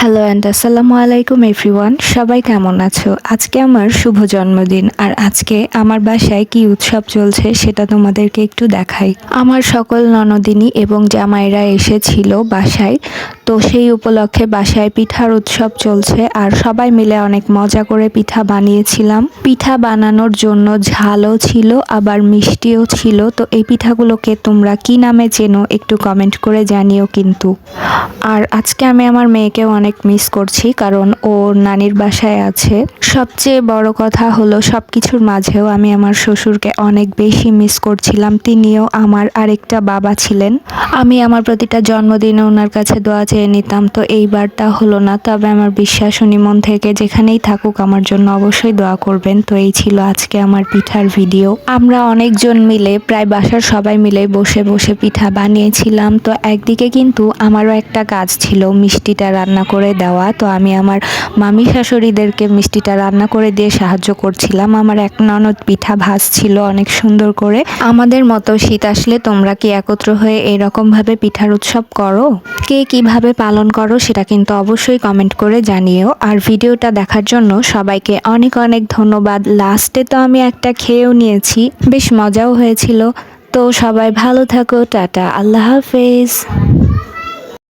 Hello and আসসালামু আলাইকুম everyone, সবাই কেমন আছো? আজকে আমার শুভ জন্মদিন, আর আজকে আমার বাসায় কি উৎসব চলছে সেটা তোমাদেরকে একটু দেখাই। আমার সকল ননদিনী এবং জামাইরা এসেছিল বাসায়, তো সেই উপলক্ষে বাসায় পিঠার উৎসব চলছে আর সবাই মিলে অনেক মজা করে পিঠা বানিয়েছিলাম। পিঠা বানানোর জন্য ঝালও ছিল আবার মিষ্টিও ছিল। তো এই পিঠাগুলোকে তোমরা কি নামে চেনো একটু কমেন্ট করে জানিও কিন্তু। আর আজকে আমি আমার মেয়েকেও অনেক মিস করছি, কারণ ও নানির বাসায় আছে। সবচেয়ে বড় কথা হলো সবকিছুর মাঝেও আমি আমার শ্বশুরকে অনেক বেশি মিস করছিলাম। তিনিও আমার আরেকটা বাবা ছিলেন। আমি আমার প্রতিটা জন্মদিনে ওনার কাছে দোয়া চেয়ে নিতাম, তো এইবারটা হলো না। তবে আমার বিশ্বাস উনি মন থেকে যেখানেই থাকুক আমার জন্য অবশ্যই দোয়া করবেন। তো এই ছিল আজকে আমার পিঠার ভিডিও। আমরা অনেকজন মিলে, প্রায় বাসার সবাই মিলে বসে বসে পিঠা বানিয়েছিলাম। তো একদিকে কিন্তু আমারও একটা কাজ ছিল মিষ্টিটা রান্না করে দেওয়া। তো আমি আমার মামি শাশুড়িদেরকে মিষ্টিটা রান্না করে দিয়ে সাহায্য করছিলাম। আমার এক ননদ পিঠা ভাজছিল অনেক সুন্দর করে। আমাদের মতো শীত আসলে তোমরা কি একত্র হয়ে এরকম ভাবে পিঠার উৎসব করো? কে কিভাবে পালন করো সেটা কিন্তু অবশ্যই কমেন্ট করে জানিও। আর ভিডিওটা দেখার জন্য সবাইকে অনেক অনেক ধন্যবাদ। লাস্টে তো আমি একটা খেয়েও নিয়েছি, বেশ মজাও হয়েছিল। তো সবাই ভালো থাকো, টাটা, আল্লাহ হাফেজ।